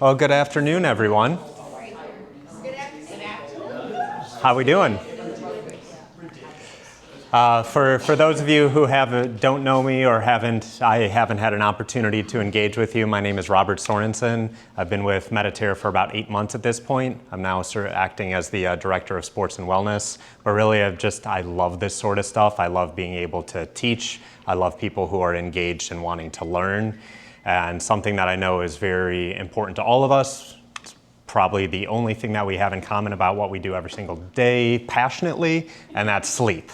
Well, good afternoon, everyone. How we doing? For those of you who don't know me or I haven't had an opportunity to engage with you, my name is Robert Sorensen. I've been with Meditaire for about 8 months at this point. I'm now acting as the Director of Sports and Wellness. But really, I love this sort of stuff. I love being able to teach. I love people who are engaged and wanting to learn. And something that I know is very important to all of us, it's probably the only thing that we have in common about what we do every single day passionately, and that's sleep.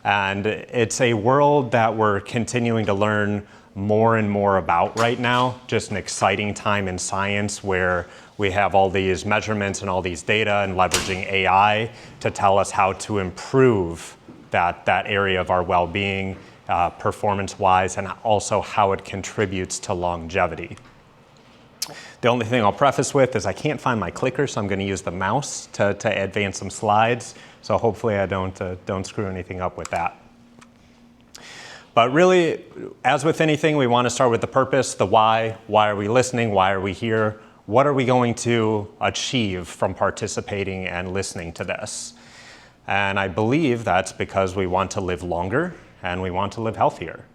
And it's a world that we're continuing to learn more and more about right now. Just an exciting time in science where we have all these measurements and all these data and leveraging AI to tell us how to improve that area of our well-being, performance-wise, and also how it contributes to longevity. The only thing I'll preface with is I can't find my clicker, so I'm going to use the mouse to advance some slides. So hopefully I don't screw anything up with that. But really, as with anything, we want to start with the purpose, the why. Why are we listening? Why are we here? What are we going to achieve from participating and listening to this? And I believe that's because we want to live longer and we want to live healthier.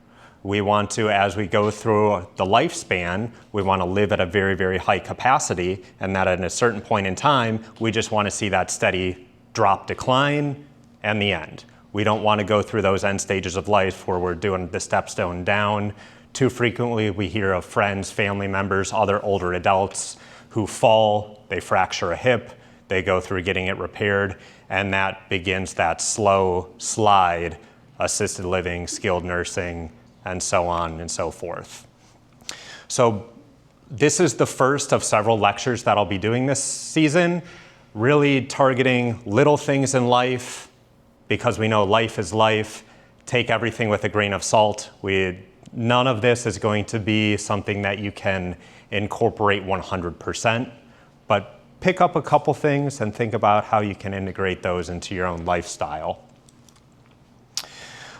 We want to, as we go through the lifespan, we want to live at a very, very high capacity, and that at a certain point in time, we just want to see that steady drop, decline, and the end. We don't want to go through those end stages of life where we're doing the stepstone down. Too frequently, we hear of friends, family members, other older adults who fall, they fracture a hip, they go through getting it repaired, and that begins that slow slide, assisted living, skilled nursing, and so on and so forth. So this is the first of several lectures that I'll be doing this season, really targeting little things in life, because we know life is life. Take everything with a grain of salt. None of this is going to be something that you can incorporate 100%, but pick up a couple things and think about how you can integrate those into your own lifestyle.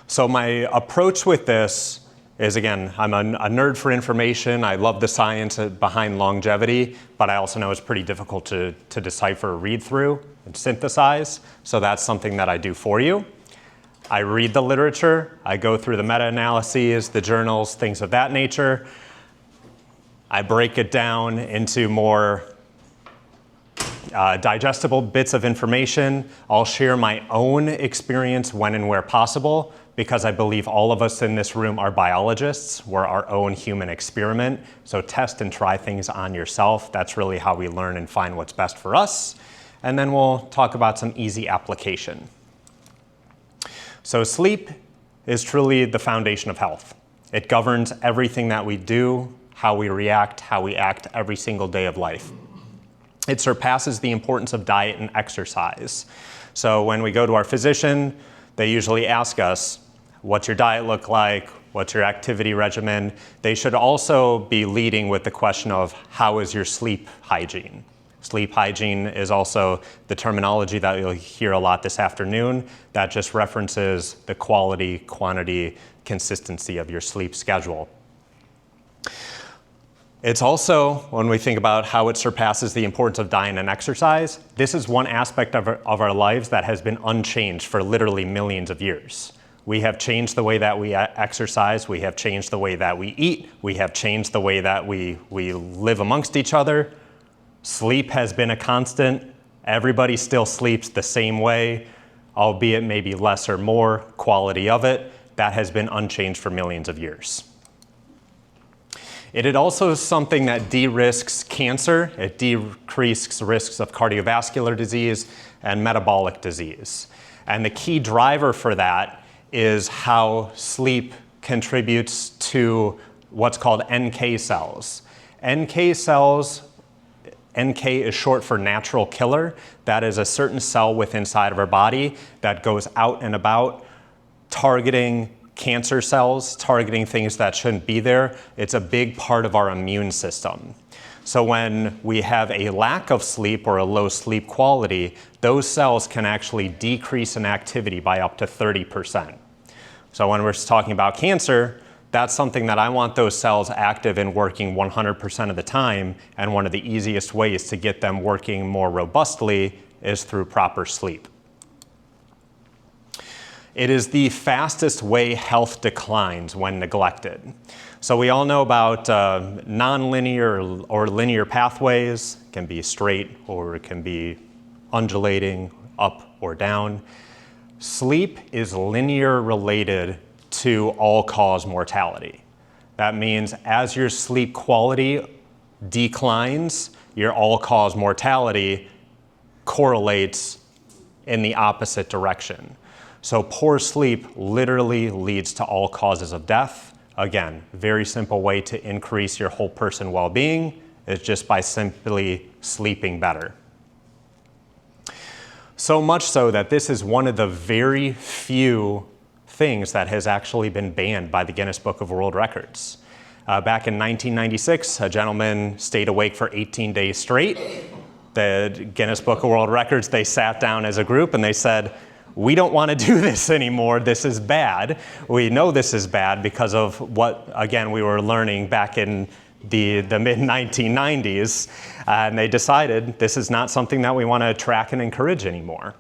So my approach with this is, again, I'm a nerd for information. I love the science behind longevity, but I also know it's pretty difficult to decipher, read through, and synthesize. So that's something that I do for you. I read the literature. I go through the meta-analyses, the journals, things of that nature. I break it down into more digestible bits of information. I'll share my own experience when and where possible, because I believe all of us in this room are biologists. We're our own human experiment. So test and try things on yourself. That's really how we learn and find what's best for us. And then we'll talk about some easy application. So sleep is truly the foundation of health. It governs everything that we do, how we react, how we act every single day of life. It surpasses the importance of diet and exercise. So when we go to our physician, they usually ask us, what's your diet look like? What's your activity regimen? They should also be leading with the question of, how is your sleep hygiene? Sleep hygiene is also the terminology that you'll hear a lot this afternoon. That just references the quality, quantity, consistency of your sleep schedule. It's also, when we think about how it surpasses the importance of diet and exercise, this is one aspect of our lives that has been unchanged for literally millions of years. We have changed the way that we exercise, we have changed the way that we eat, we have changed the way that we live amongst each other. Sleep has been a constant. Everybody still sleeps the same way, albeit maybe less or more quality of it. That has been unchanged for millions of years. It is also something that de-risks cancer. It decreases risks of cardiovascular disease and metabolic disease. And the key driver for that is how sleep contributes to what's called NK cells. NK cells, NK is short for natural killer. That is a certain cell within inside of our body that goes out and about targeting cancer cells, targeting things that shouldn't be there. It's a big part of our immune system. So when we have a lack of sleep or a low sleep quality, those cells can actually decrease in activity by up to 30%. So when we're talking about cancer, that's something that I want those cells active and working 100% of the time, and one of the easiest ways to get them working more robustly is through proper sleep. It is the fastest way health declines when neglected. So we all know about nonlinear or linear pathways. It can be straight or it can be undulating, up or down. Sleep is linear related to all-cause mortality. That means as your sleep quality declines, your all-cause mortality correlates in the opposite direction. So poor sleep literally leads to all causes of death. Again, very simple way to increase your whole person well-being is just by simply sleeping better. So much so that this is one of the very few things that has actually been banned by the Guinness Book of World Records. Back in 1996, a gentleman stayed awake for 18 days straight. The Guinness Book of World Records, they sat down as a group and they said, we don't want to do this anymore. This is bad. We know this is bad because of what, again, we were learning back in the mid-1990s. And they decided this is not something that we want to track and encourage anymore.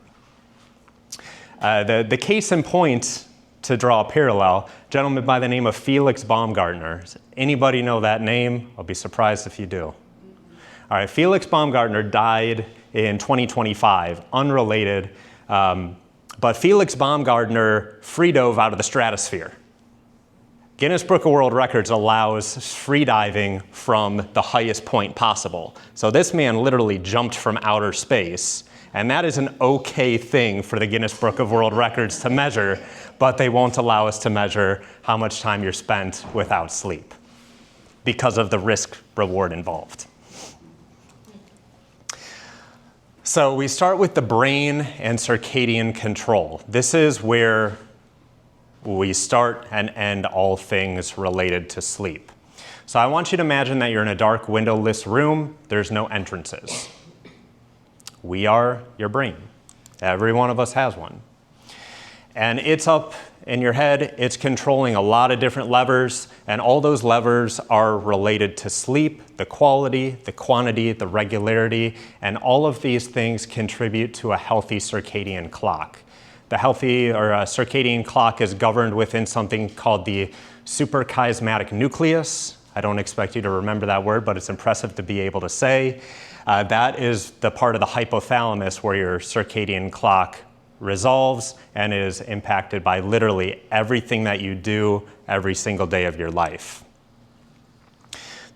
The case in point, to draw a parallel, a gentleman by the name of Felix Baumgartner. Does anybody know that name? I'll be surprised if you do. All right, Felix Baumgartner died in 2025, unrelated. But Felix Baumgartner free dove out of the stratosphere. Guinness Book of World Records allows free diving from the highest point possible. So this man literally jumped from outer space, and that is an okay thing for the Guinness Book of World Records to measure, but they won't allow us to measure how much time you're spent without sleep because of the risk reward involved. So we start with the brain and circadian control. This is where we start and end all things related to sleep. So I want you to imagine that you're in a dark, windowless room. There's no entrances. We are your brain. Every one of us has one. And it's up in your head. It's controlling a lot of different levers, and all those levers are related to sleep, the quality, the quantity, the regularity, and all of these things contribute to a healthy circadian clock. The healthy circadian clock is governed within something called the suprachiasmatic nucleus. I don't expect you to remember that word, but it's impressive to be able to say. That is the part of the hypothalamus where your circadian clock resolves and is impacted by literally everything that you do every single day of your life.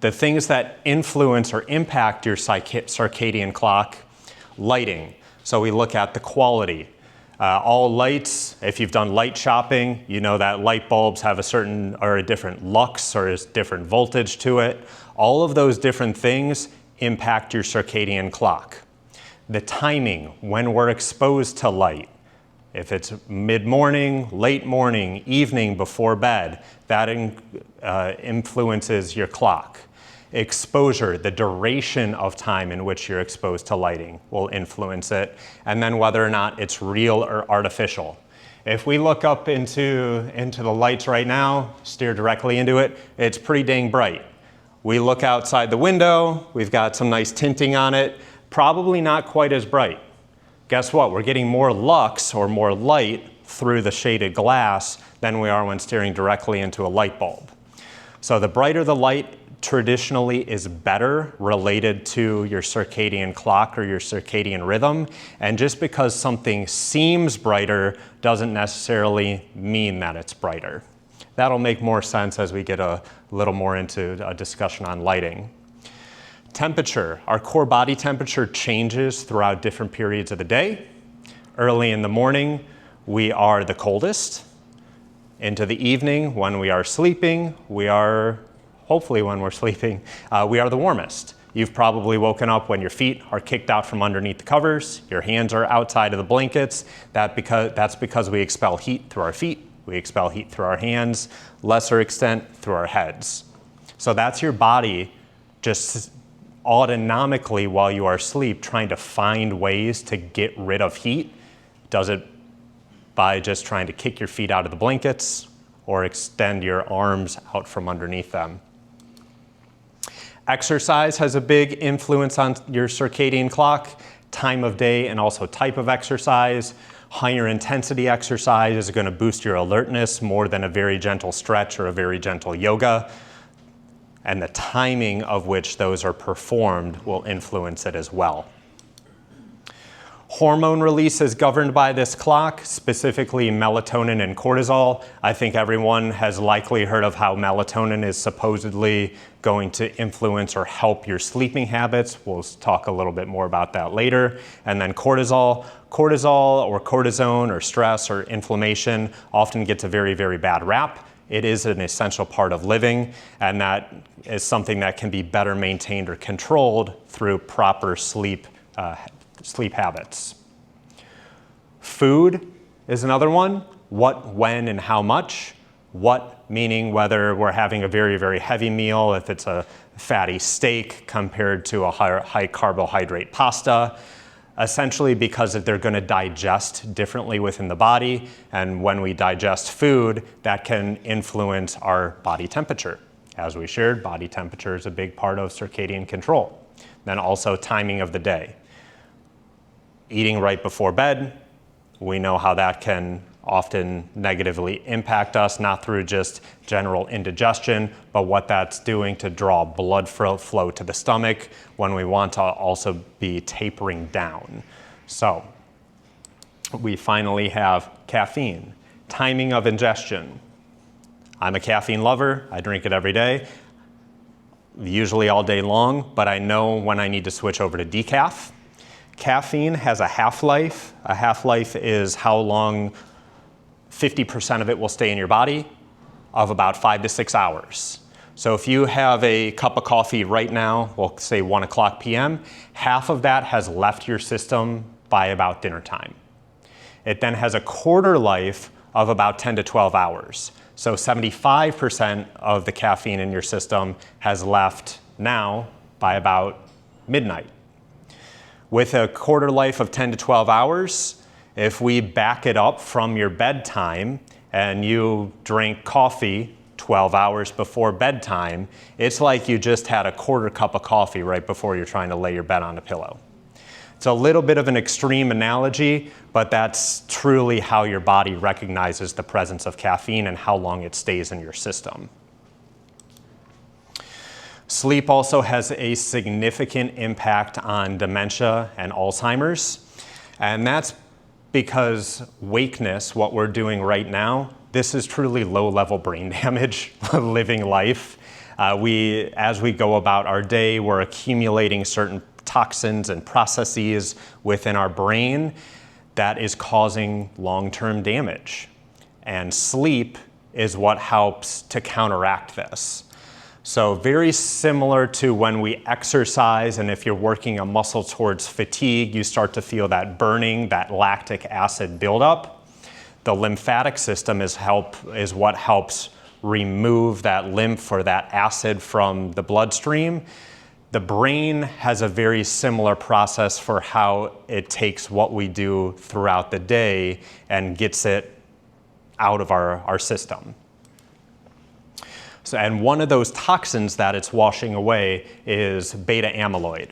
The things that influence or impact your circadian clock, lighting. So we look at the quality. All lights, if you've done light shopping, you know that light bulbs have a certain or a different lux or a different voltage to it. All of those different things impact your circadian clock. The timing, when we're exposed to light. If it's mid-morning, late morning, evening before bed, that influences your clock. Exposure, the duration of time in which you're exposed to lighting will influence it, and then whether or not it's real or artificial. If we look up into the lights right now, steer directly into it, it's pretty dang bright. We look outside the window, we've got some nice tinting on it, probably not quite as bright. Guess what? We're getting more lux or more light through the shaded glass than we are when staring directly into a light bulb. So the brighter the light traditionally is better related to your circadian clock or your circadian rhythm. And just because something seems brighter doesn't necessarily mean that it's brighter. That'll make more sense as we get a little more into a discussion on lighting. Temperature. Our core body temperature changes throughout different periods of the day. Early in the morning, we are the coldest. Into the evening, when we are sleeping, hopefully when we're sleeping, we are the warmest. You've probably woken up when your feet are kicked out from underneath the covers, your hands are outside of the blankets. That's because we expel heat through our feet, we expel heat through our hands, lesser extent through our heads. So that's your body just autonomically while you are asleep trying to find ways to get rid of heat. Does it by just trying to kick your feet out of the blankets, or extend your arms out from underneath them. Exercise has a big influence on your circadian clock, time of day, and also type of exercise. Higher intensity exercise is going to boost your alertness more than a very gentle stretch or a very gentle yoga. And the timing of which those are performed will influence it as well. Hormone release is governed by this clock, specifically melatonin and cortisol. I think everyone has likely heard of how melatonin is supposedly going to influence or help your sleeping habits. We'll talk a little bit more about that later. And then cortisol. Cortisol or cortisone or stress or inflammation often gets a very, very bad rap. It is an essential part of living, and that is something that can be better maintained or controlled through proper sleep habits. Food is another one. What, when, and how much. What, meaning whether we're having a very, very heavy meal, if it's a fatty steak compared to a high carbohydrate pasta, essentially because they're going to digest differently within the body. And when we digest food, that can influence our body temperature. As we shared, body temperature is a big part of circadian control. Then also timing of the day. Eating right before bed, we know how that can often negatively impact us, not through just general indigestion, but what that's doing to draw blood flow to the stomach when we want to also be tapering down. So we finally have caffeine. Timing of ingestion. I'm a caffeine lover. I drink it every day, usually all day long, but I know when I need to switch over to decaf. Caffeine has a half-life. A half-life is how long 50% of it will stay in your body, of about 5 to 6 hours. So if you have a cup of coffee right now, we'll say 1 o'clock p.m., half of that has left your system by about dinner time. It then has a quarter life of about 10 to 12 hours. So 75% of the caffeine in your system has left now by about midnight. With a quarter life of 10 to 12 hours, if we back it up from your bedtime and you drink coffee 12 hours before bedtime, it's like you just had a quarter cup of coffee right before you're trying to lay your bed on a pillow. It's a little bit of an extreme analogy, but that's truly how your body recognizes the presence of caffeine and how long it stays in your system. Sleep also has a significant impact on dementia and Alzheimer's, and that's because wakeness, what we're doing right now, this is truly low-level brain damage, living life. As we go about our day, we're accumulating certain toxins and processes within our brain that is causing long-term damage. And sleep is what helps to counteract this. So very similar to when we exercise, and if you're working a muscle towards fatigue, you start to feel that burning, that lactic acid buildup. The lymphatic system is what helps remove that lymph or that acid from the bloodstream. The brain has a very similar process for how it takes what we do throughout the day and gets it out of our system. And one of those toxins that it's washing away is beta amyloid.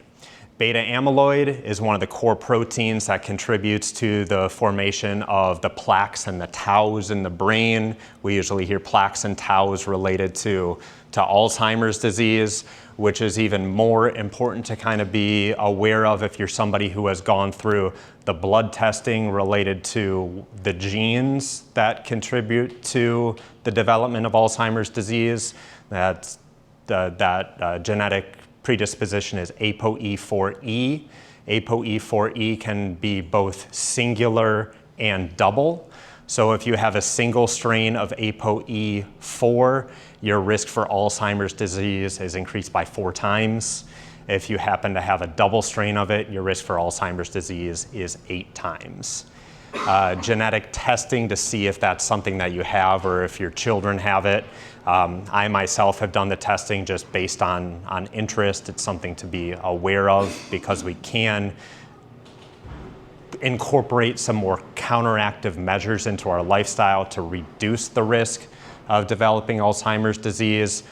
Beta amyloid is one of the core proteins that contributes to the formation of the plaques and the taus in the brain. We usually hear plaques and taus related to Alzheimer's disease, which is even more important to kind of be aware of if you're somebody who has gone through the blood testing related to the genes that contribute to the development of Alzheimer's disease. That genetic predisposition is ApoE4E. ApoE4E can be both singular and double. So if you have a single strain of ApoE4, your risk for Alzheimer's disease is increased by 4 times. If you happen to have a double strain of it, your risk for Alzheimer's disease is 8 times. Genetic testing to see if that's something that you have or if your children have it. I myself have done the testing just based on interest. It's something to be aware of because we can incorporate some more counteractive measures into our lifestyle to reduce the risk of developing Alzheimer's disease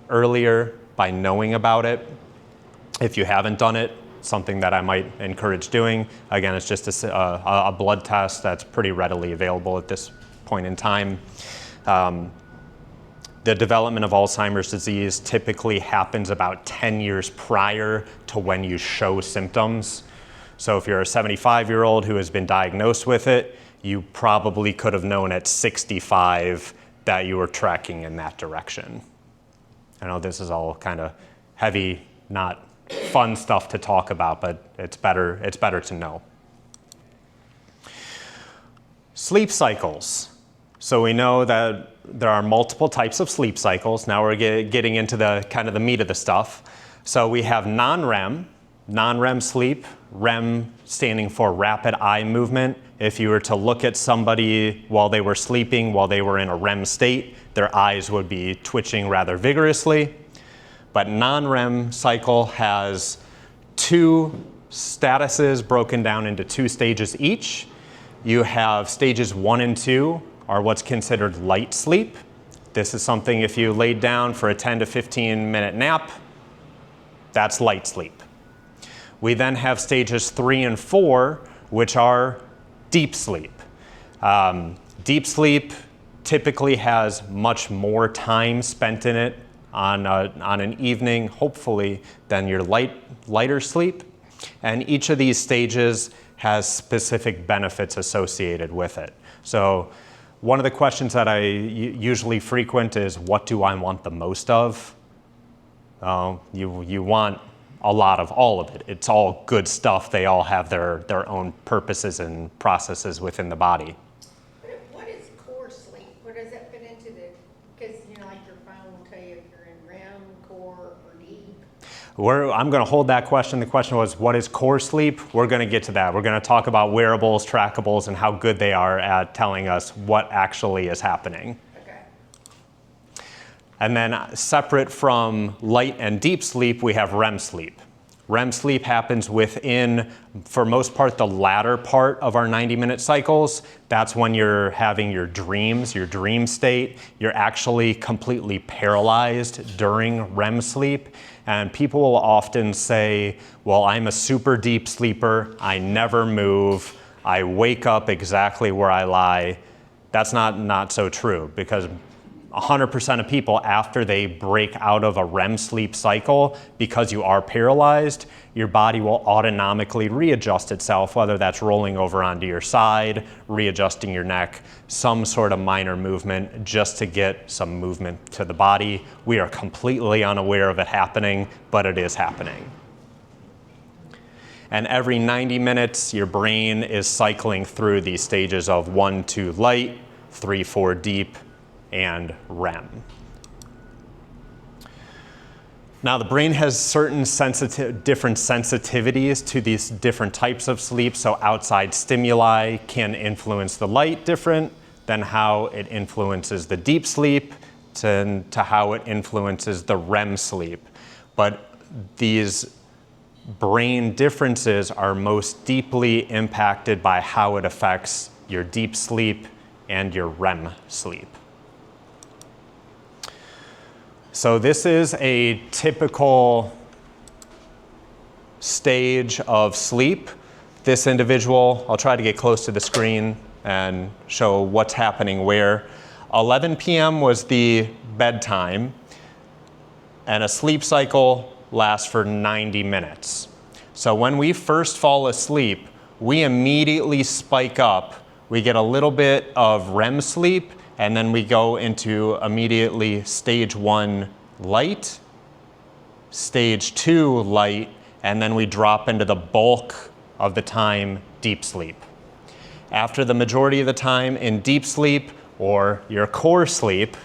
earlier by knowing about it. If you haven't done it, something that I might encourage doing. Again, it's just a blood test that's pretty readily available at this point in time. The development of Alzheimer's disease typically happens about 10 years prior to when you show symptoms. So if you're a 75-year-old who has been diagnosed with it, you probably could have known at 65 that you were tracking in that direction. I know this is all kind of heavy, not fun stuff to talk about, but it's better to know. Sleep cycles. So we know that there are multiple types of sleep cycles. Now we're getting into the kind of the meat of the stuff. So we have non-REM sleep, REM standing for rapid eye movement. If you were to look at somebody while they were sleeping, while they were in a REM state, their eyes would be twitching rather vigorously. But non-REM cycle has two statuses broken down into two stages each. You have stages 1 and 2 are what's considered light sleep. This is something if you laid down for a 10 to 15 minute nap, that's light sleep. We then have stages 3 and 4, which are deep sleep. Deep sleep typically has much more time spent in it on an evening, hopefully, than your lighter sleep. And each of these stages has specific benefits associated with it. So one of the questions that I usually frequent is, what do I want the most of? You want a lot of all of it. It's all good stuff. They all have their own purposes and processes within the body. What is core sleep? Where does that fit into the, because like your phone will tell you if you're in REM, core, or deep. I'm going to hold that question. The question was, what is core sleep? We're going to get to that. We're going to talk about wearables, trackables, and how good they are at telling us what actually is happening. Okay. And then separate from light and deep sleep, we have REM sleep. REM sleep happens within, for most part, the latter part of our 90-minute cycles. That's when you're having your dreams, your dream state. You're actually completely paralyzed during REM sleep. And people will often say, well, I'm a super deep sleeper. I never move. I wake up exactly where I lie. That's not so true, because 100% of people, after they break out of a REM sleep cycle, because you are paralyzed, your body will autonomically readjust itself, whether that's rolling over onto your side, readjusting your neck, some sort of minor movement just to get some movement to the body. We are completely unaware of it happening, but it is happening. And every 90 minutes, your brain is cycling through these stages of 1, 2 light, 3, 4 deep, and REM. Now, the brain has certain different sensitivities to these different types of sleep. So outside stimuli can influence the light different than how it influences the deep sleep to how it influences the REM sleep. But these brain differences are most deeply impacted by how it affects your deep sleep and your REM sleep. So this is a typical stage of sleep. This individual, I'll try to get close to the screen and show what's happening where. 11 p.m. was the bedtime, and a sleep cycle lasts for 90 minutes. So when we first fall asleep, we immediately spike up. We get a little bit of REM sleep, and then we go into immediately stage 1 light, stage 2 light, and then we drop into the bulk of the time deep sleep. After the majority of the time in deep sleep, or your core sleep,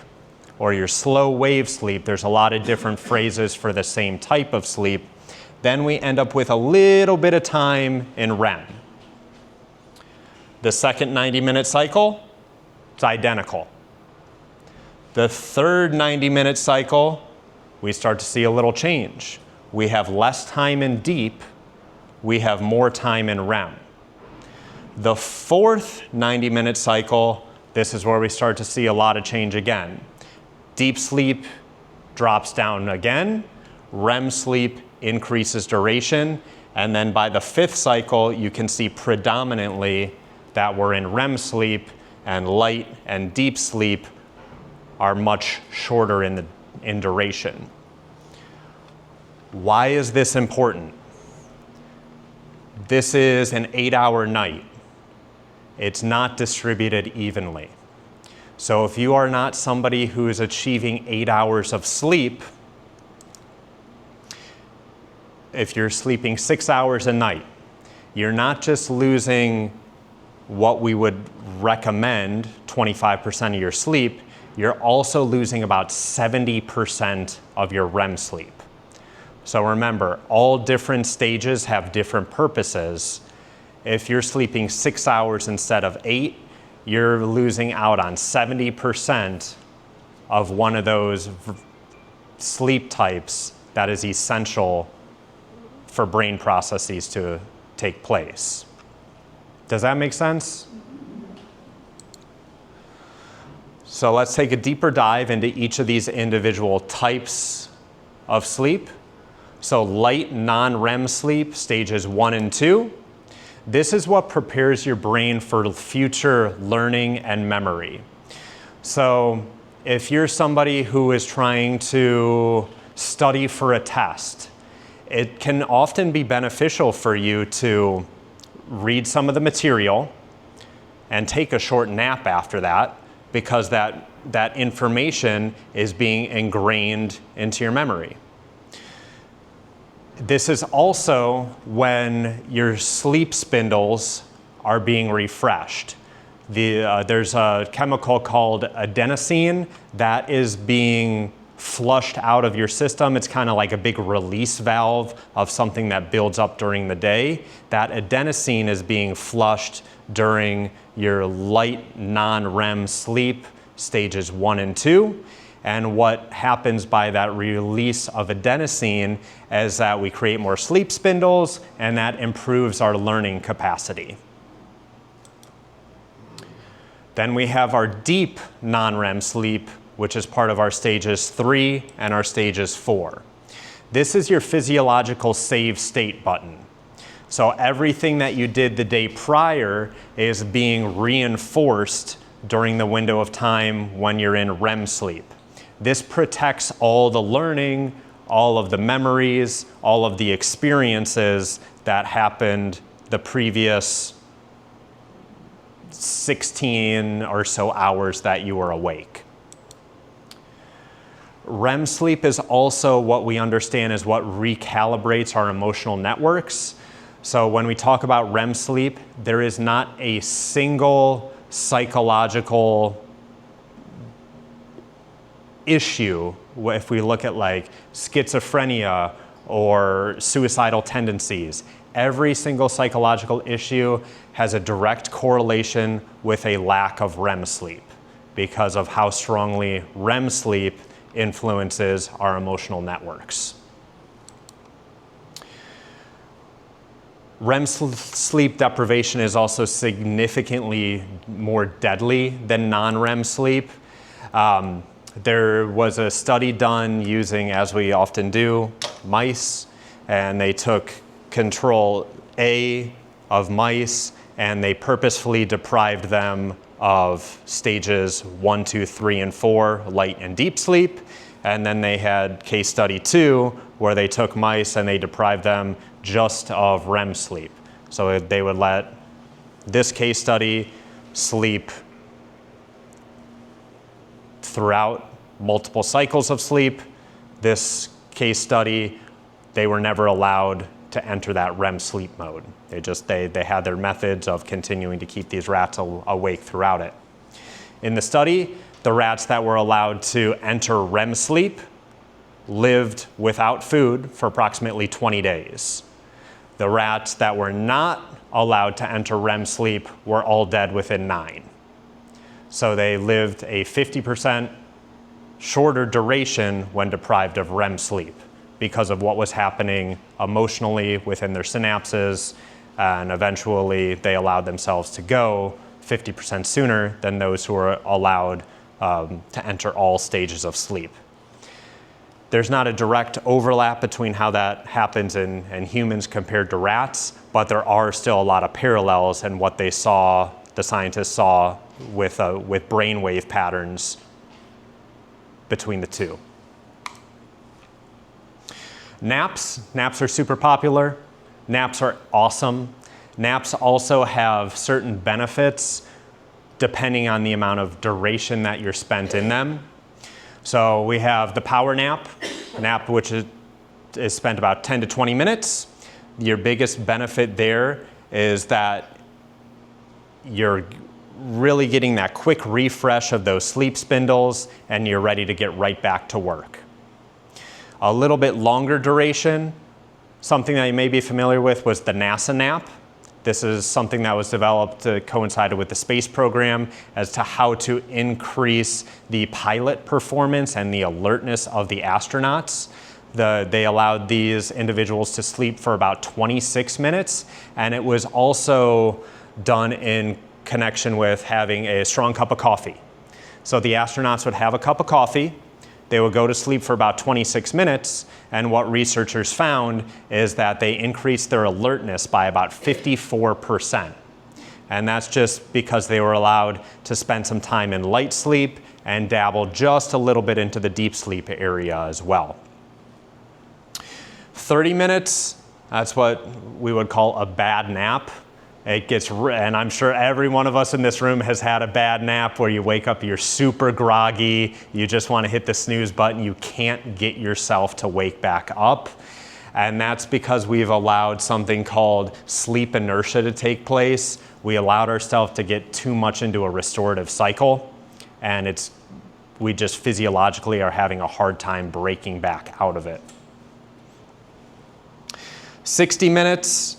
or your slow wave sleep, there's a lot of different phrases for the same type of sleep, then we end up with a little bit of time in REM. The second 90-minute cycle, it's identical. The third 90-minute cycle, we start to see a little change. We have less time in deep, we have more time in REM. The fourth 90-minute cycle, this is where we start to see a lot of change again. Deep sleep drops down again. REM sleep increases duration. And then by the 5th cycle, you can see predominantly that we're in REM sleep, and light and deep sleep are much shorter in duration. Why is this important? This is an 8-hour night. It's not distributed evenly. So if you are not somebody who is achieving 8 hours of sleep, if you're sleeping 6 hours a night, you're not just losing what we would recommend, 25% of your sleep, you're also losing about 70% of your REM sleep. So remember, all different stages have different purposes. If you're sleeping 6 hours instead of 8, you're losing out on 70% of one of those sleep types that is essential for brain processes to take place. Does that make sense? So let's take a deeper dive into each of these individual types of sleep. So light non-REM sleep, stages 1 and 2. This is what prepares your brain for future learning and memory. So if you're somebody who is trying to study for a test, it can often be beneficial for you to read some of the material and take a short nap after that, because that information is being ingrained into your memory. This is also when your sleep spindles are being refreshed. There's a chemical called adenosine that is being flushed out of your system. It's kind of like a big release valve of something that builds up during the day. That adenosine is being flushed during your light non-REM sleep, stages 1 and 2. And what happens by that release of adenosine is that we create more sleep spindles, and that improves our learning capacity. Then we have our deep non-REM sleep, which is part of our stages 3 and our stages 4. This is your physiological save state button. So everything that you did the day prior is being reinforced during the window of time when you're in REM sleep. This protects all the learning, all of the memories, all of the experiences that happened the previous 16 or so hours that you were awake. REM sleep is also what we understand is what recalibrates our emotional networks. So when we talk about REM sleep, there is not a single psychological issue if we look at like schizophrenia or suicidal tendencies. Every single psychological issue has a direct correlation with a lack of REM sleep because of how strongly REM sleep influences our emotional networks. REM sleep deprivation is also significantly more deadly than non-REM sleep. There was a study done using, as we often do, mice, and they took control A of mice and they purposefully deprived them of stages 1, 2, 3, and 4, light and deep sleep. And then they had case study 2, where they took mice and they deprived them just of REM sleep. So they would let this case study sleep throughout multiple cycles of sleep. This case study, they were never allowed to enter that REM sleep mode. They had their methods of continuing to keep these rats awake throughout it. In the study, the rats that were allowed to enter REM sleep lived without food for approximately 20 days. The rats that were not allowed to enter REM sleep were all dead within 9. So they lived a 50% shorter duration when deprived of REM sleep because of what was happening emotionally within their synapses, and eventually they allowed themselves to go 50% sooner than those who were allowed to enter all stages of sleep. There's not a direct overlap between how that happens in humans compared to rats, but there are still a lot of parallels in what the scientists saw with brainwave patterns between the two. Naps are super popular. Naps are awesome. Naps also have certain benefits depending on the amount of duration that you're spent in them. So we have the power nap which is spent about 10 to 20 minutes. Your biggest benefit there is that you're really getting that quick refresh of those sleep spindles and you're ready to get right back to work. A little bit longer duration, something that you may be familiar with, was the NASA nap. This is something that was developed to coincide with the space program as to how to increase the pilot performance and the alertness of the astronauts. They allowed these individuals to sleep for about 26 minutes, and it was also done in connection with having a strong cup of coffee. So the astronauts would have a cup of coffee, they would go to sleep for about 26 minutes, and what researchers found is that they increased their alertness by about 54%. And that's just because they were allowed to spend some time in light sleep and dabble just a little bit into the deep sleep area as well. 30 minutes, that's what we would call a bad nap. And I'm sure every one of us in this room has had a bad nap where you wake up, you're super groggy, you just want to hit the snooze button, you can't get yourself to wake back up. And that's because we've allowed something called sleep inertia to take place. We allowed ourselves to get too much into a restorative cycle, and we just physiologically are having a hard time breaking back out of it. 60 minutes.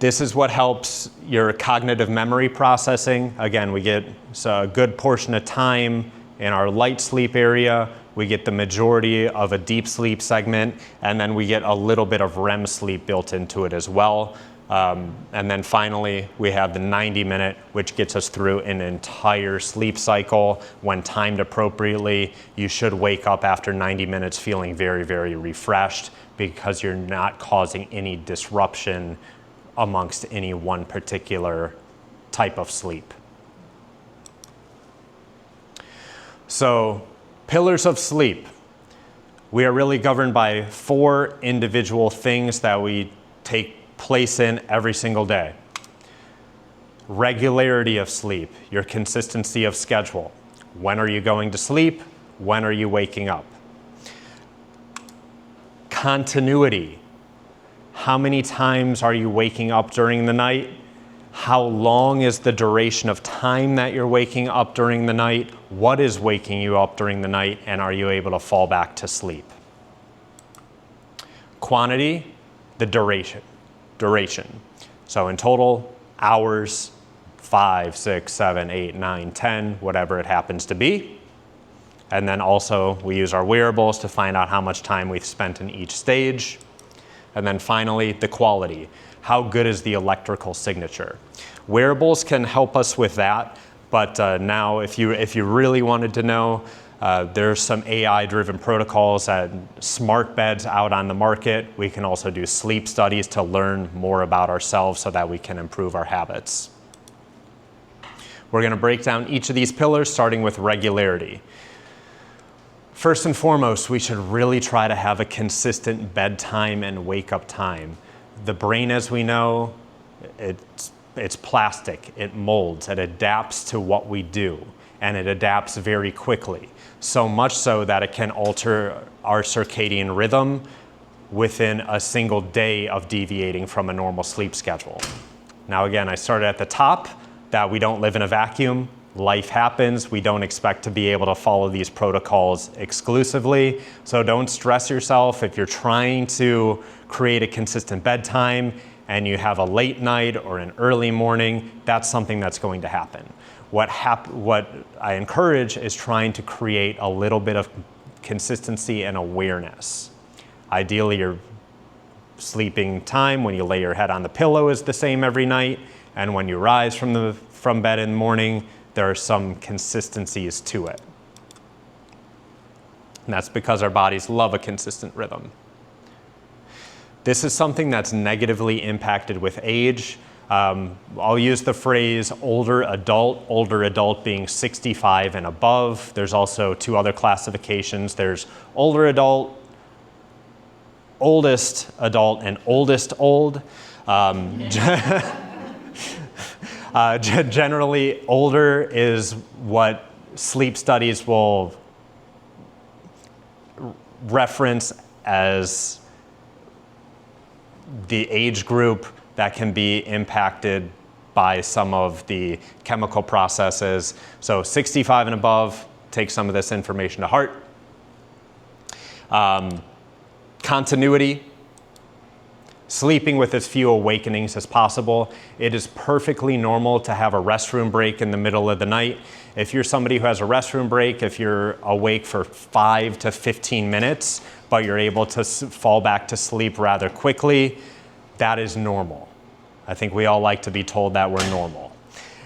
This is what helps your cognitive memory processing. Again, we get a good portion of time in our light sleep area. We get the majority of a deep sleep segment, and then we get a little bit of REM sleep built into it as well. And then finally, we have the 90-minute, which gets us through an entire sleep cycle. When timed appropriately, you should wake up after 90 minutes feeling very, very refreshed because you're not causing any disruption amongst any one particular type of sleep. So, pillars of sleep. We are really governed by 4 individual things that we take place in every single day. Regularity of sleep, your consistency of schedule. When are you going to sleep? When are you waking up? Continuity. How many times are you waking up during the night? How long is the duration of time that you're waking up during the night? What is waking you up during the night? And are you able to fall back to sleep? Quantity, the duration. So in total, hours, 5, 6, 7, 8, 9, 10, whatever it happens to be. And then also we use our wearables to find out how much time we've spent in each stage. And then finally, the quality. How good is the electrical signature? Wearables can help us with that, but now if you really wanted to know, there's some AI-driven protocols and smart beds out on the market. We can also do sleep studies to learn more about ourselves so that we can improve our habits. We're going to break down each of these pillars, starting with regularity. First and foremost, we should really try to have a consistent bedtime and wake-up time. The brain, as we know, it's plastic, it molds, it adapts to what we do, and it adapts very quickly. So much so that it can alter our circadian rhythm within a single day of deviating from a normal sleep schedule. Now again, I started at the top, that we don't live in a vacuum. Life happens. We don't expect to be able to follow these protocols exclusively. So don't stress yourself if you're trying to create a consistent bedtime and you have a late night or an early morning. That's something that's going to happen. What I encourage is trying to create a little bit of consistency and awareness. Ideally, your sleeping time when you lay your head on the pillow is the same every night, and when you rise from bed in the morning, there are some consistencies to it. And that's because our bodies love a consistent rhythm. This is something that's negatively impacted with age. I'll use the phrase older adult being 65 and above. There's also 2 other classifications. There's older adult, oldest adult, and oldest old. Generally, older is what sleep studies will reference as the age group that can be impacted by some of the chemical processes. So 65 and above, take some of this information to heart. Continuity, sleeping with as few awakenings as possible. It is perfectly normal to have a restroom break in the middle of the night. If you're somebody who has a restroom break, if you're awake for 5 to 15 minutes, but you're able to fall back to sleep rather quickly, that is normal. I think we all like to be told that we're normal.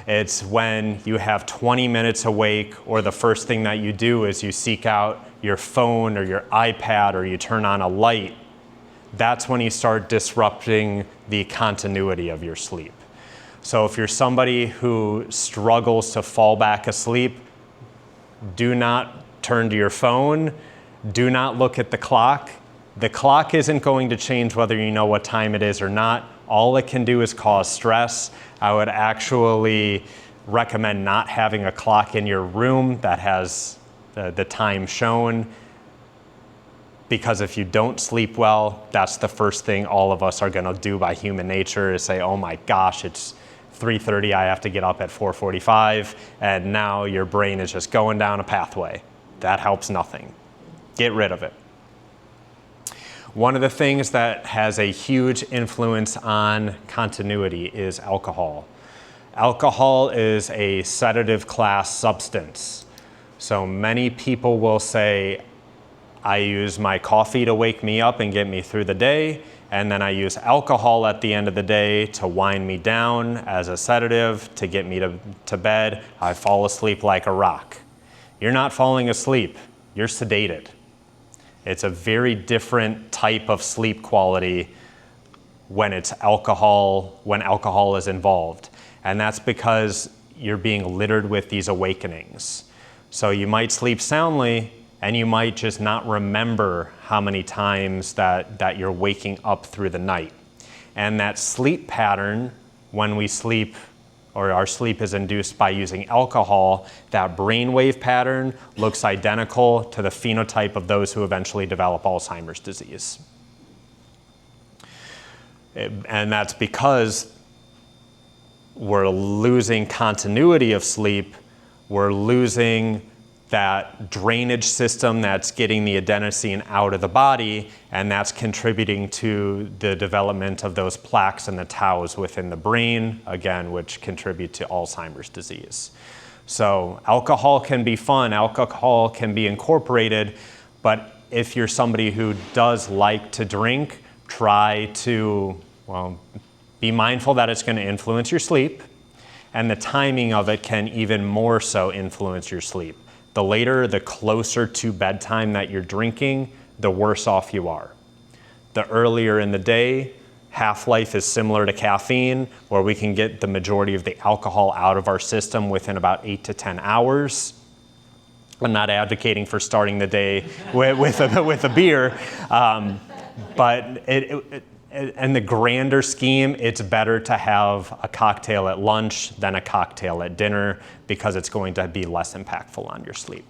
It's when you have 20 minutes awake, or the first thing that you do is you seek out your phone or your iPad, or you turn on a light. That's when you start disrupting the continuity of your sleep. So if you're somebody who struggles to fall back asleep, do not turn to your phone. Do not look at the clock. The clock isn't going to change whether you know what time it is or not. All it can do is cause stress. I would actually recommend not having a clock in your room that has the time shown, because if you don't sleep well, that's the first thing all of us are going to do by human nature, is say, oh my gosh, it's 3:30, I have to get up at 4:45, and now your brain is just going down a pathway. That helps nothing. Get rid of it. One of the things that has a huge influence on continuity is alcohol. Alcohol is a sedative class substance. So many people will say, I use my coffee to wake me up and get me through the day, and then I use alcohol at the end of the day to wind me down as a sedative to get me to bed. I fall asleep like a rock. You're not falling asleep, you're sedated. It's a very different type of sleep quality when alcohol is involved. And that's because you're being littered with these awakenings. So you might sleep soundly, and you might just not remember how many times that you're waking up through the night. And that sleep pattern, when we sleep, or our sleep is induced by using alcohol, that brainwave pattern looks identical to the phenotype of those who eventually develop Alzheimer's disease. And that's because we're losing continuity of sleep, we're losing that drainage system that's getting the adenosine out of the body, and that's contributing to the development of those plaques and the taus within the brain, again, which contribute to Alzheimer's disease. So alcohol can be fun, alcohol can be incorporated, but if you're somebody who does like to drink, try to, be mindful that it's going to influence your sleep, and the timing of it can even more so influence your sleep. The later, the closer to bedtime that you're drinking, the worse off you are. The earlier in the day, half-life is similar to caffeine, where we can get the majority of the alcohol out of our system within about 8 to 10 hours. I'm not advocating for starting the day with a beer, but in the grander scheme, it's better to have a cocktail at lunch than a cocktail at dinner, because it's going to be less impactful on your sleep.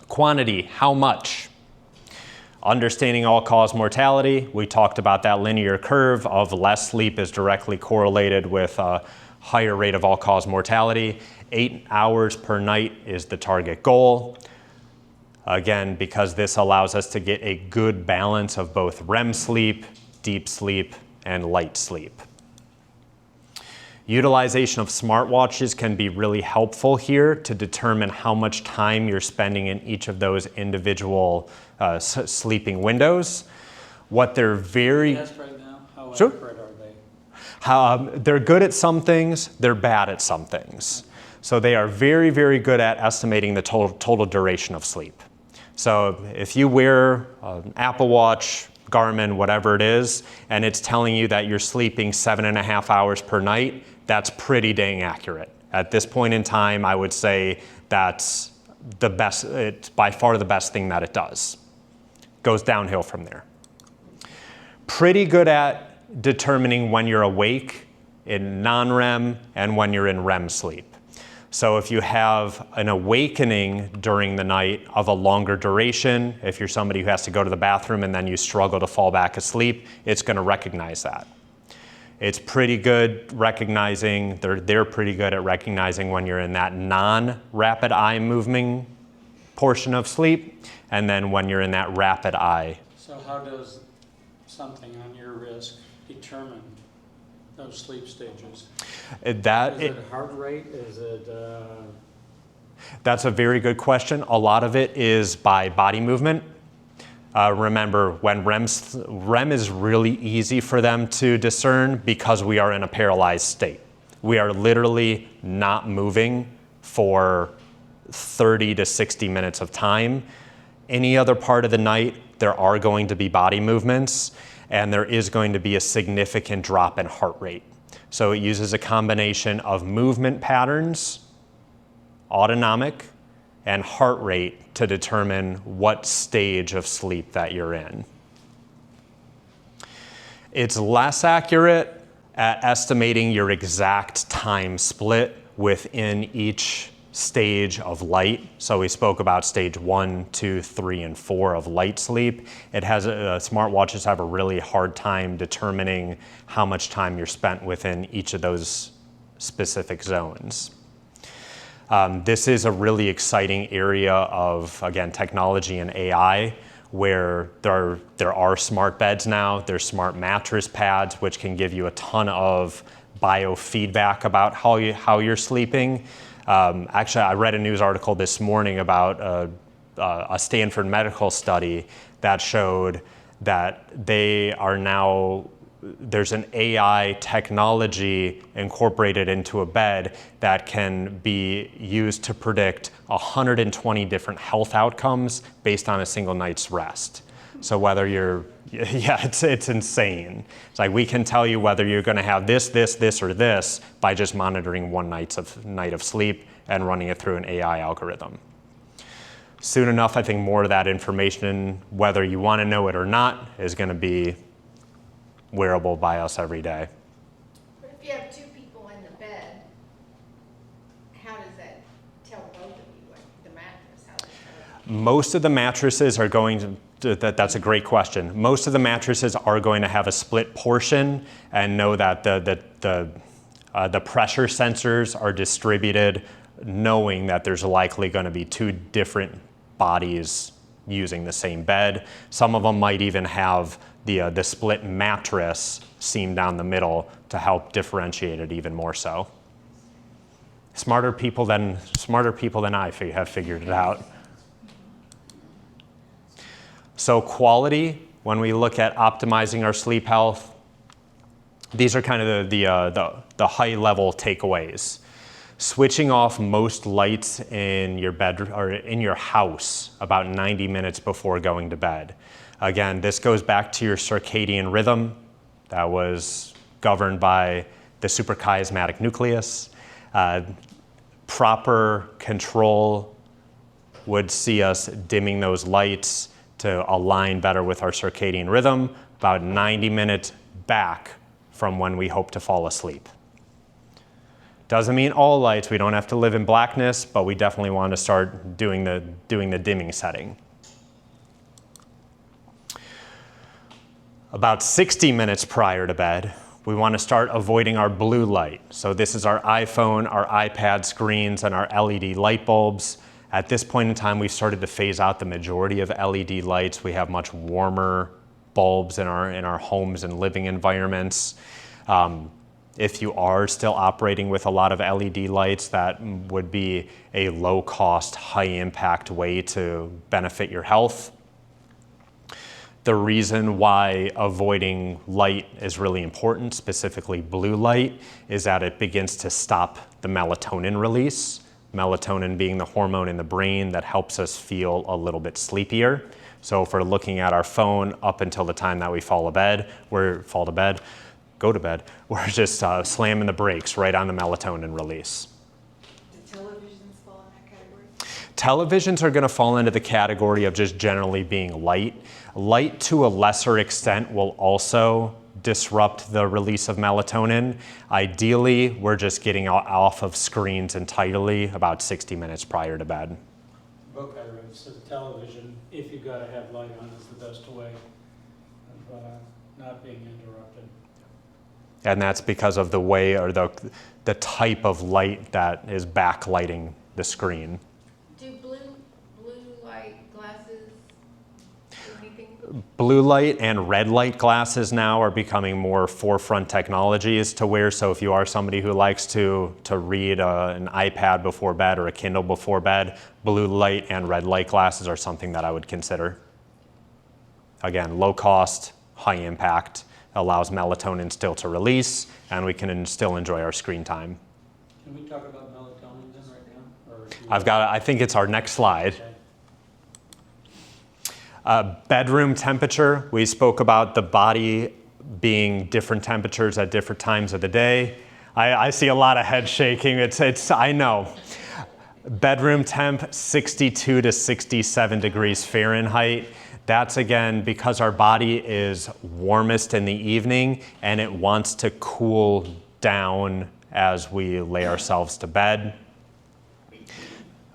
Quantity, how much? Understanding all-cause mortality, we talked about that linear curve of less sleep is directly correlated with a higher rate of all-cause mortality. 8 hours per night is the target goal. Again, because this allows us to get a good balance of both REM sleep, deep sleep, and light sleep. Utilization of smartwatches can be really helpful here to determine how much time you're spending in each of those individual sleeping windows. What they're very... Yes, right now, how Sure. accurate are they? They're good at some things, they're bad at some things. So they are very, very good at estimating the total duration of sleep. So if you wear an Apple Watch, Garmin, whatever it is, and it's telling you that you're sleeping 7.5 hours per night, that's pretty dang accurate. At this point in time, I would say that's the best, it's by far the best thing that it does. Goes downhill from there. Pretty good at determining when you're awake in non-REM and when you're in REM sleep. So if you have an awakening during the night of a longer duration, if you're somebody who has to go to the bathroom and then you struggle to fall back asleep, it's going to recognize that. It's pretty good recognizing, they're pretty good at recognizing when you're in that non-rapid eye moving portion of sleep, and then when you're in that rapid eye. So how does something on your wrist determine those sleep stages? Is it heart rate? Is it... That's a very good question. A lot of it is by body movement. Remember, when REM is really easy for them to discern because we are in a paralyzed state. We are literally not moving for 30 to 60 minutes of time. Any other part of the night, there are going to be body movements, and there is going to be a significant drop in heart rate. So it uses a combination of movement patterns, autonomic, and heart rate to determine what stage of sleep that you're in. It's less accurate at estimating your exact time split within each stage of light. So we spoke about stage 1, 2, 3, and 4 of light sleep. Smartwatches have a really hard time determining how much time you're spent within each of those specific zones. This is a really exciting area of, again, technology and AI, where there are smart beds now. There's smart mattress pads, which can give you a ton of biofeedback about how you're sleeping. Actually, I read a news article this morning about a Stanford medical study that showed that there's an AI technology incorporated into a bed that can be used to predict 120 different health outcomes based on a single night's rest. So whether it's insane. It's like we can tell you whether you're going to have this, or this by just monitoring one night of sleep and running it through an AI algorithm. Soon enough, I think more of that information, whether you want to know it or not, is going to be wearable by us every day. But if you have two people in the bed, how does that tell both of you, like the mattress? How does that tell? Most of the mattresses are going to, that's a great question. Most of the mattresses are going to have a split portion and know that the pressure sensors are distributed, knowing that there's likely going to be two different bodies using the same bed. Some of them might even have the split mattress seam down the middle to help differentiate it even more so. Smarter people than I have figured it out. So quality, when we look at optimizing our sleep health, these are kind of the high level takeaways. Switching off most lights in your bed or in your house about 90 minutes before going to bed. Again, this goes back to your circadian rhythm that was governed by the suprachiasmatic nucleus. Proper control would see us dimming those lights to align better with our circadian rhythm about 90 minutes back from when we hope to fall asleep. Doesn't mean all lights, we don't have to live in blackness, but we definitely want to start doing the dimming setting. About 60 minutes prior to bed, we want to start avoiding our blue light. So this is our iPhone, our iPad screens, and our LED light bulbs. At this point in time, we've started to phase out the majority of LED lights. We have much warmer bulbs in our homes and living environments. If you are still operating with a lot of LED lights, that would be a low-cost, high-impact way to benefit your health. The reason why avoiding light is really important, specifically blue light, is that it begins to stop the melatonin release. Melatonin being the hormone in the brain that helps us feel a little bit sleepier. So if we're looking at our phone up until the time that we go to bed, we're just slamming the brakes right on the melatonin release. Do televisions fall in that category? Televisions are going to fall into the category of just generally being light. Light to a lesser extent will also disrupt the release of melatonin. Ideally, we're just getting off of screens entirely about 60 minutes prior to bed. Book I read says television, if you gotta have light on, is the best way of not being interrupted. And that's because of the way or the type of light that is backlighting the screen. Do blue light glasses do anything? Blue light and red light glasses now are becoming more forefront technologies to wear. So if you are somebody who likes to read an iPad before bed or a Kindle before bed, blue light and red light glasses are something that I would consider. Again, low cost, high impact, allows melatonin still to release, and we can still enjoy our screen time. Can we talk about melatonin then right now? I think it's our next slide. Okay. Bedroom temperature, we spoke about the body being different temperatures at different times of the day. I see a lot of head shaking, I know. Bedroom temp, 62 to 67 degrees Fahrenheit. That's again because our body is warmest in the evening and it wants to cool down as we lay ourselves to bed.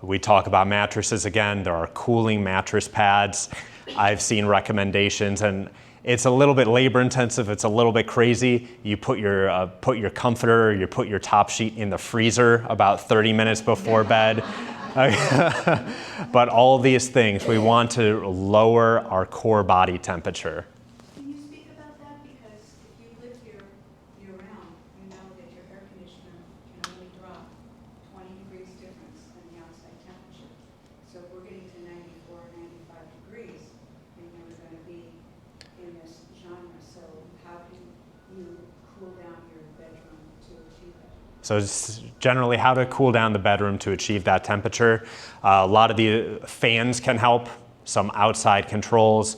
We talk about mattresses again. There are cooling mattress pads. I've seen recommendations, and it's a little bit labor intensive. It's a little bit crazy. You put your comforter, you put your top sheet in the freezer about 30 minutes before bed. But all these things, we want to lower our core body temperature. Can you speak about that? Because if you live here year-round, you know that your air conditioner can only drop 20 degrees difference than the outside temperature. So if we're getting to 94, 95 degrees, then you're going to be in this genre. So how can you cool down your bedroom to achieve that? So it's generally how to cool down the bedroom to achieve that temperature. A lot of the fans can help, some outside controls.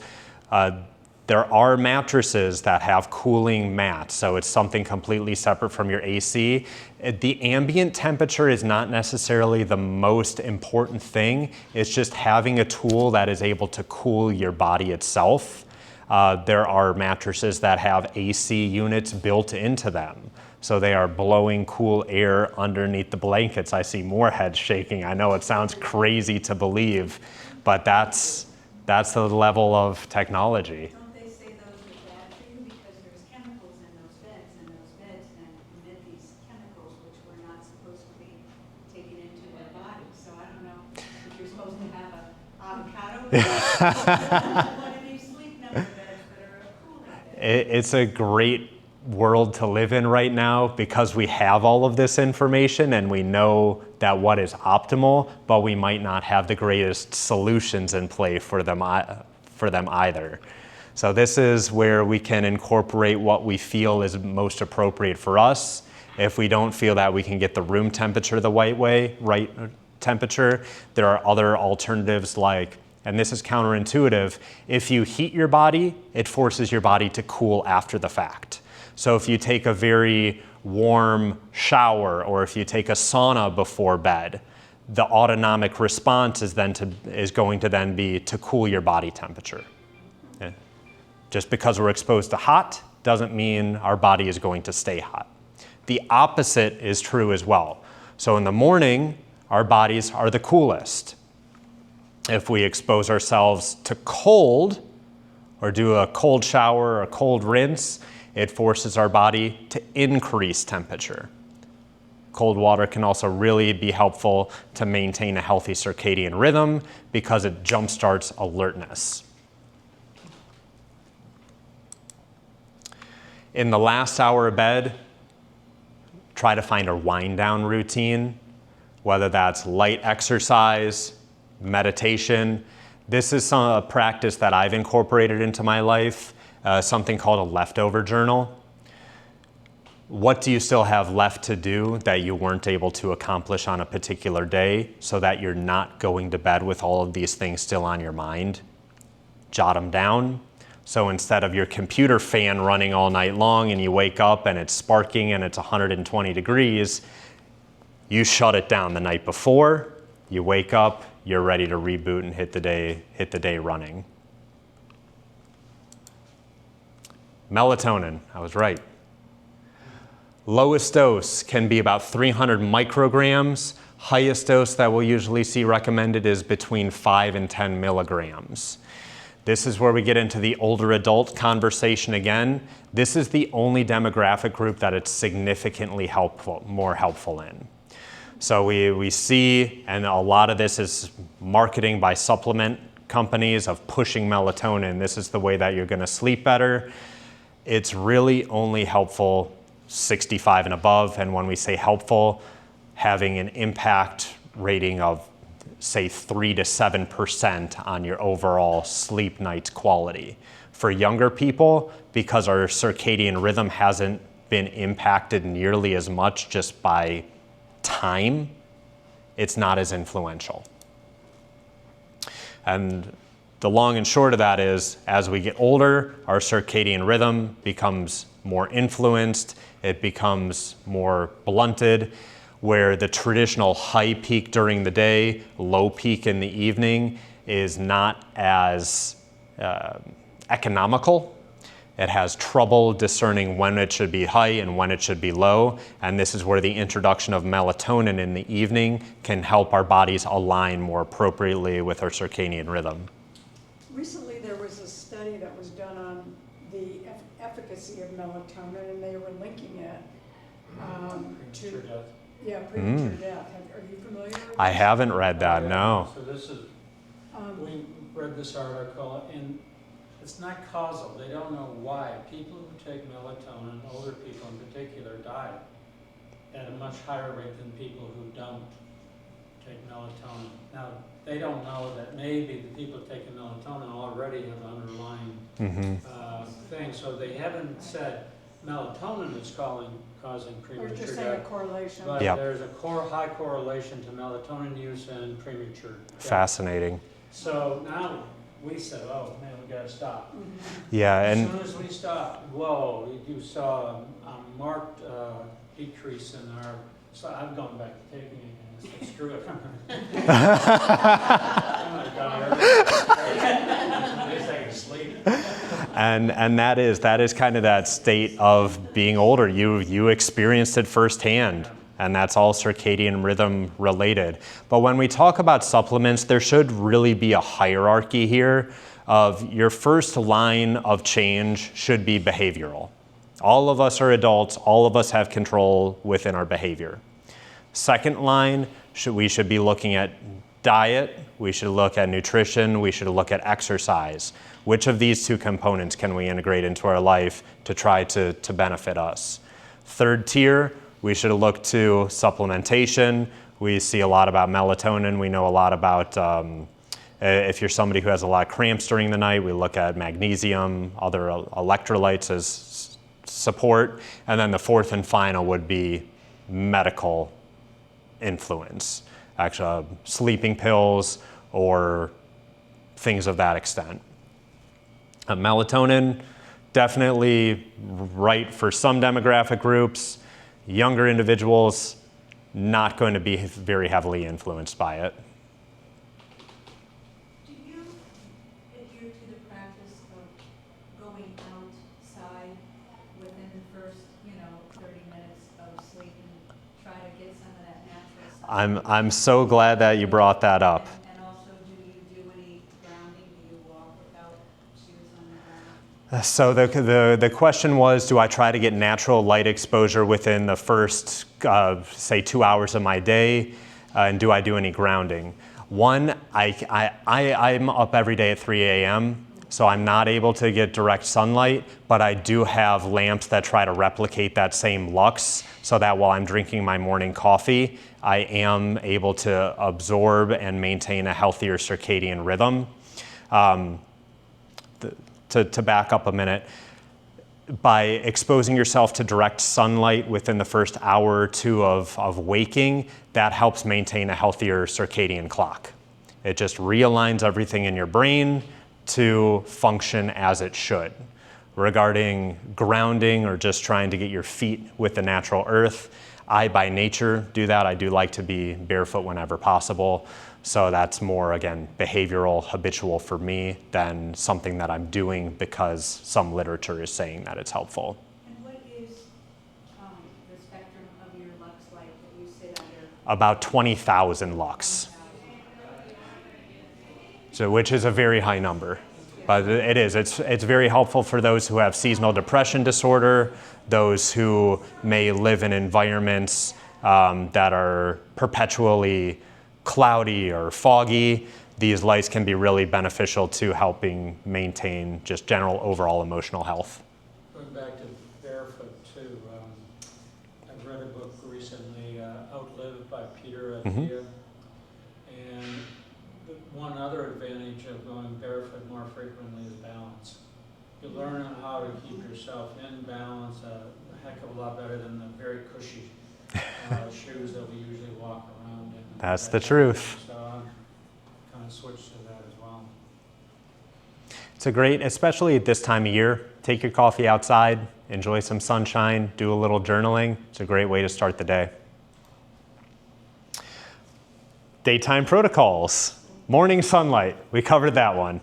There are mattresses that have cooling mats, so it's something completely separate from your AC. The ambient temperature is not necessarily the most important thing. It's just having a tool that is able to cool your body itself. There are mattresses that have AC units built into them. So they are blowing cool air underneath the blankets. I see more heads shaking. I know it sounds crazy to believe, but that's the level of technology. Don't they say those are bad for you because there's chemicals in those beds, and those beds then emit these chemicals which we're not supposed to be taking into our bodies. So I don't know if you're supposed to have an avocado bed, one of these sleep number beds that are cooling beds. It's a great world to live in right now because we have all of this information and we know that what is optimal, but we might not have the greatest solutions in play for them either. So this is where we can incorporate what we feel is most appropriate for us. If we don't feel that we can get the room temperature the right temperature, there are other alternatives like, and this is counterintuitive, if you heat your body, it forces your body to cool after the fact. So if you take a very warm shower or if you take a sauna before bed, the autonomic response is going to then be to cool your body temperature. Okay? Just because we're exposed to hot doesn't mean our body is going to stay hot. The opposite is true as well. So in the morning, our bodies are the coolest. If we expose ourselves to cold or do a cold shower or a cold rinse, it forces our body to increase temperature. Cold water can also really be helpful to maintain a healthy circadian rhythm because it jumpstarts alertness. In the last hour of bed, try to find a wind down routine, whether that's light exercise, meditation. This is a practice that I've incorporated into my life, something called a leftover journal. What do you still have left to do that you weren't able to accomplish on a particular day, so that you're not going to bed with all of these things still on your mind? Jot them down. So instead of your computer fan running all night long and you wake up and it's sparking and it's 120 degrees, you shut it down the night before, you wake up, you're ready to reboot and hit the day running. Melatonin, I was right. Lowest dose can be about 300 micrograms. Highest dose that we'll usually see recommended is between 5 and 10 milligrams. This is where we get into the older adult conversation again. This is the only demographic group that it's significantly more helpful in. So we see, and a lot of this is marketing by supplement companies of pushing melatonin. This is the way that you're gonna sleep better. It's really only helpful 65 and above, and when we say helpful, having an impact rating of say 3 to 7% on your overall sleep night's quality. For younger people, because our circadian rhythm hasn't been impacted nearly as much just by time, it's not as influential. And the long and short of that is, as we get older, our circadian rhythm becomes more influenced, it becomes more blunted, where the traditional high peak during the day, low peak in the evening is not as economical. It has trouble discerning when it should be high and when it should be low. And this is where the introduction of melatonin in the evening can help our bodies align more appropriately with our circadian rhythm. Recently, there was a study that was done on the efficacy of melatonin, and they were linking it Premature to death. premature death. Are you familiar with I this? haven't read that, no. So this is, we read this article, and it's not causal. They don't know why. People who take melatonin, older people in particular, die at a much higher rate than people who don't take melatonin. Now, they don't know that maybe the people taking melatonin already have underlying things. So they haven't said melatonin is causing Or premature just saying a death. correlation? But Yep. there's a high correlation to melatonin use and premature death. Fascinating. So now we said, oh man, we gotta stop. Yeah, As and soon as we stopped, whoa, you saw a marked decrease in our, so I've gone back to taking it again. So screw it. I'm gonna die early. At least I can sleep. And that is kind of that state of being older. You experienced it firsthand, and that's all circadian rhythm related. But when we talk about supplements, there should really be a hierarchy here of your first line of change should be behavioral. All of us are adults, all of us have control within our behavior. Second line, we should be looking at diet, we should look at nutrition, we should look at exercise. Which of these two components can we integrate into our life to try to benefit us? Third tier, we should look to supplementation. We see a lot about melatonin. We know a lot about, if you're somebody who has a lot of cramps during the night, we look at magnesium, other electrolytes as support. And then the fourth and final would be medical influence, actually sleeping pills or things of that extent. Melatonin, definitely right for some demographic groups. Younger individuals, not going to be very heavily influenced by it. Do you adhere to the practice of going outside within the first, 30 minutes of sleep and try to get some of that natural sunlight? I'm so glad that you brought that up. And also, do you do any grounding? Do you walk without shoes on the ground? So the question was, do I try to get natural light exposure within the first, say, 2 hours of my day, and do I do any grounding? One, I'm up every day at 3 a.m., so I'm not able to get direct sunlight, but I do have lamps that try to replicate that same lux, so that while I'm drinking my morning coffee, I am able to absorb and maintain a healthier circadian rhythm. To back up a minute, by exposing yourself to direct sunlight within the first hour or two of waking, that helps maintain a healthier circadian clock. It just realigns everything in your brain to function as it should. Regarding grounding or just trying to get your feet with the natural earth, I by nature do that. I do like to be barefoot whenever possible. So that's more, again, behavioral, habitual for me than something that I'm doing because some literature is saying that it's helpful. And what is the spectrum of your lux light that you sit under? About 20,000 lux, so which is a very high number. But it is. It's very helpful for those who have seasonal depression disorder, those who may live in environments that are perpetually cloudy or foggy. These lights can be really beneficial to helping maintain just general overall emotional health. Going back to barefoot too, I've read a book recently, Outlived by Peter Attia, and one other advantage of going barefoot more frequently is balance. You learn how to keep yourself in balance a heck of a lot better than the very cushy shoes that we usually walk around in. That's the truth. So I've kind of switched to that as well. It's a great, especially at this time of year, take your coffee outside, enjoy some sunshine, do a little journaling. It's a great way to start the day. Daytime protocols. Morning sunlight, we covered that one.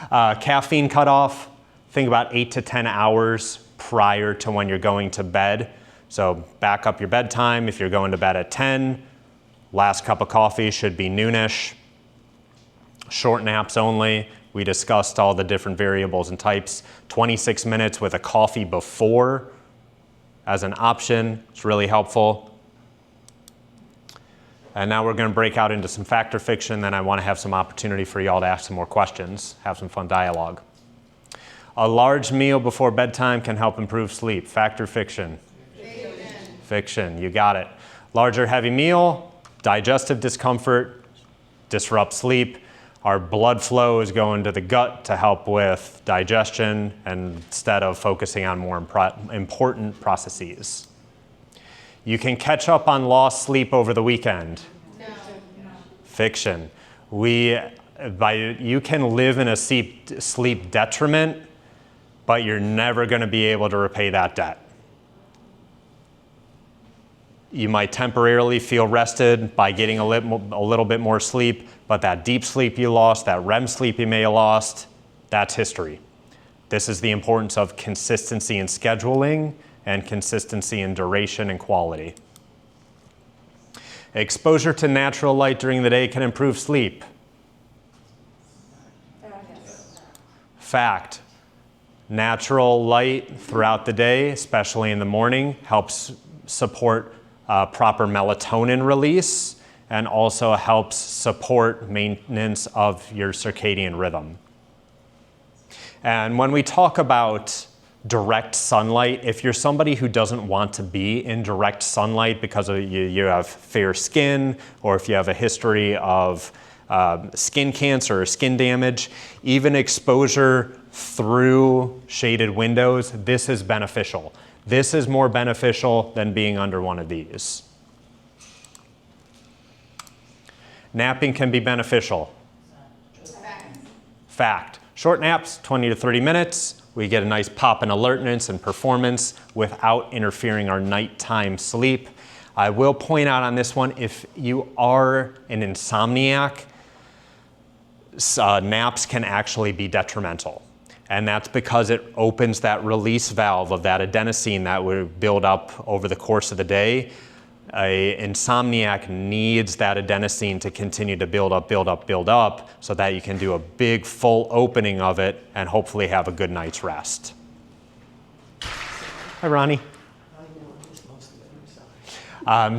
Caffeine cutoff, think about 8 to 10 hours prior to when you're going to bed. So back up your bedtime. If you're going to bed at 10, last cup of coffee should be noonish. Short naps only. We discussed all the different variables and types. 26 minutes with a coffee before as an option. It's really helpful. And now we're going to break out into some fact or fiction, then I want to have some opportunity for y'all to ask some more questions, have some fun dialogue. A large meal before bedtime can help improve sleep. Fact or fiction? Amen. Fiction, you got it. Larger heavy meal, digestive discomfort, disrupts sleep. Our blood flow is going to the gut to help with digestion instead of focusing on more important processes. You can catch up on lost sleep over the weekend. No. Fiction. You can live in a sleep detriment, but you're never going to be able to repay that debt. You might temporarily feel rested by getting a little bit more sleep, but that deep sleep you lost, that REM sleep you may have lost, that's history. This is the importance of consistency in scheduling and consistency in duration and quality. Exposure to natural light during the day can improve sleep. Fact. Natural light throughout the day, especially in the morning, helps support proper melatonin release and also helps support maintenance of your circadian rhythm. And when we talk about direct sunlight, if you're somebody who doesn't want to be in direct sunlight because you have fair skin, or if you have a history of skin cancer or skin damage, even exposure through shaded windows, this is beneficial. This is more beneficial than being under one of these. Napping can be beneficial. Fact. Short naps, 20 to 30 minutes. We get a nice pop in alertness and performance without interfering our nighttime sleep. I will point out on this one, if you are an insomniac, naps can actually be detrimental. And that's because it opens that release valve of that adenosine that would build up over the course of the day. An insomniac needs that adenosine to continue to build up, so that you can do a big full opening of it and hopefully have a good night's rest. Hi, Ronnie.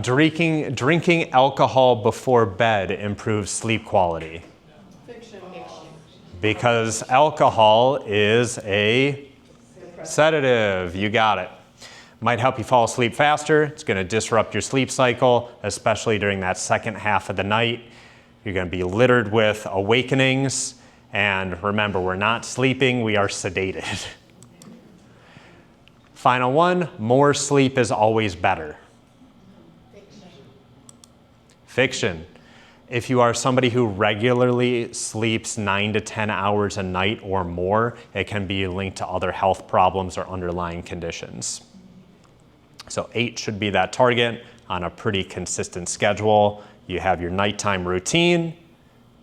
Drinking alcohol before bed improves sleep quality. Fiction. Because alcohol is a sedative. You got it. Might help you fall asleep faster. It's going to disrupt your sleep cycle, especially during that second half of the night. You're going to be littered with awakenings, And remember, we're not sleeping, we are sedated. Final one, more sleep is always better. Fiction. If you are somebody who regularly sleeps 9 to 10 hours a night or more, it can be linked to other health problems or underlying conditions. So 8 should be that target on a pretty consistent schedule. You have your nighttime routine,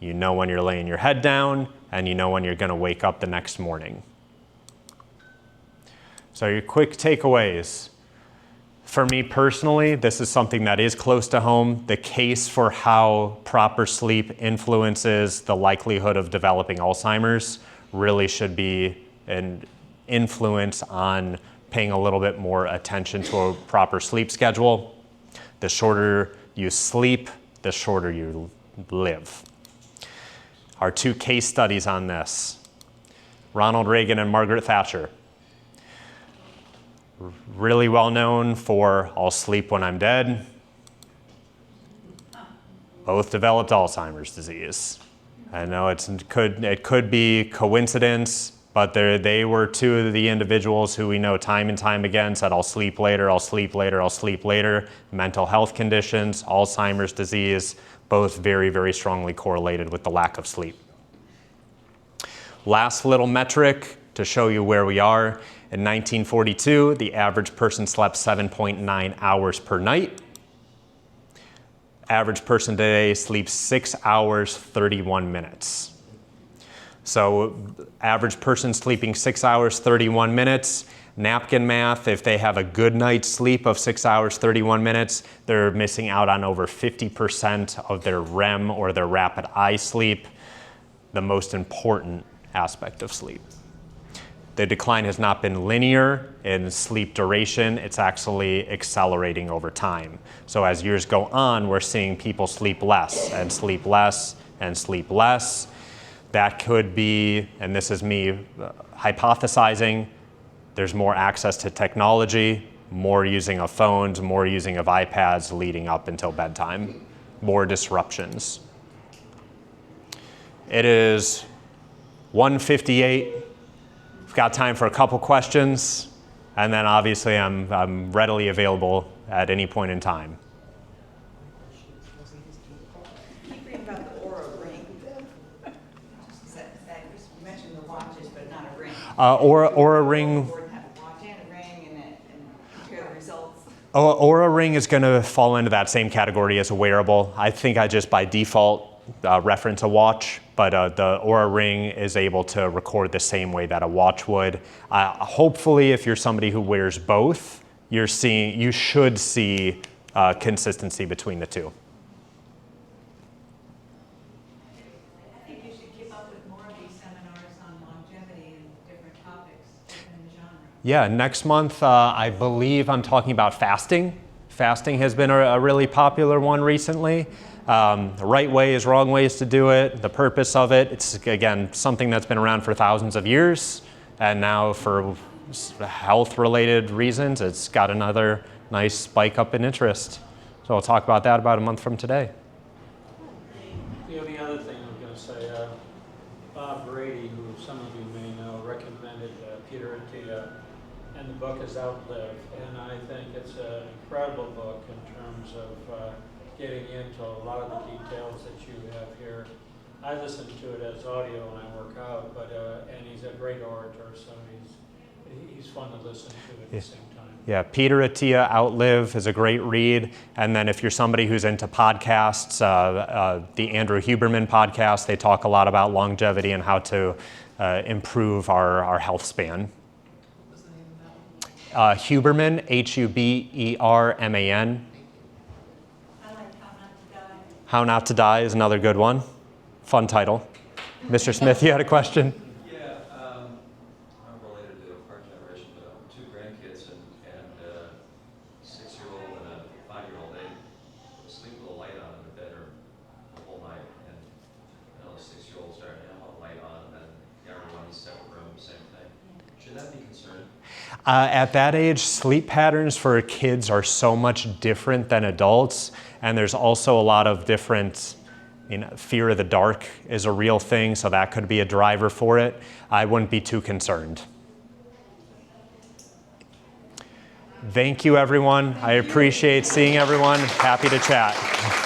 you know when you're laying your head down, and you know when you're gonna wake up the next morning. So your quick takeaways. For me personally, this is something that is close to home. The case for how proper sleep influences the likelihood of developing Alzheimer's really should be an influence on paying a little bit more attention to a proper sleep schedule. The shorter you sleep, the shorter you live. Our 2 case studies on this, Ronald Reagan and Margaret Thatcher. Really well known for I'll sleep when I'm dead. Both developed Alzheimer's disease. I know it could be coincidence, but they were 2 of the individuals who we know time and time again said, I'll sleep later, I'll sleep later, I'll sleep later. Mental health conditions, Alzheimer's disease, both very, very strongly correlated with the lack of sleep. Last little metric to show you where we are. In 1942, the average person slept 7.9 hours per night. Average person today sleeps 6 hours, 31 minutes. So average person sleeping 6 hours, 31 minutes. Napkin math, if they have a good night's sleep of 6 hours, 31 minutes, they're missing out on over 50% of their REM or their rapid eye sleep, the most important aspect of sleep. The decline has not been linear in sleep duration. It's actually accelerating over time. So as years go on, we're seeing people sleep less and sleep less and sleep less. That could be, and this is me hypothesizing, there's more access to technology, more using of phones, more using of iPads leading up until bedtime, more disruptions. It is 1:58. We've got time for a couple questions, and then obviously I'm readily available at any point in time. Keep reading about the Aura ring. You mentioned the watches, but not a ring. Aura ring. Have a watch and a ring and compare the results. Aura ring is going to fall into that same category as a wearable. I think I just by default reference a watch, but the Aura ring is able to record the same way that a watch would. Hopefully, if you're somebody who wears both, you should see consistency between the 2. I think you should keep up with more of these seminars on longevity and different topics within the genre. Yeah, next month I believe I'm talking about fasting. Fasting has been a really popular one recently. The right way is wrong ways to do it, the purpose of it. It's, again, something that's been around for thousands of years, and now for health-related reasons, it's got another nice spike up in interest. So I'll talk about that about a month from today. The only other thing I'm going to say, Bob Brady, who some of you may know, recommended Peter Attia, and the book is Outlive, and I think it's an incredible book in terms of getting into a lot of the details that you have here. I listen to it as audio when I work out, and he's a great orator, so he's fun to listen to at the same time. Yeah, Peter Attia, Outlive is a great read. And then if you're somebody who's into podcasts, the Andrew Huberman podcast, they talk a lot about longevity and how to improve our health span. What was the name of that one? Huberman, Huberman. I like How Not to Die. How Not to Die is another good one. Fun title. Mr. Smith, you had a question? Yeah, I'm related to our generation, but I'm 2 grandkids and a 6-year-old and a 5-year-old. They sleep with a light on in the bedroom the whole night. And the 6-year-old started to have a light on, and then the younger one, he's separate room, same thing. Should that be concerning? At that age, sleep patterns for kids are so much different than adults, and there's also a lot of different fear of the dark is a real thing, so that could be a driver for it. I wouldn't be too concerned. Thank you, everyone. I appreciate seeing everyone. Happy to chat.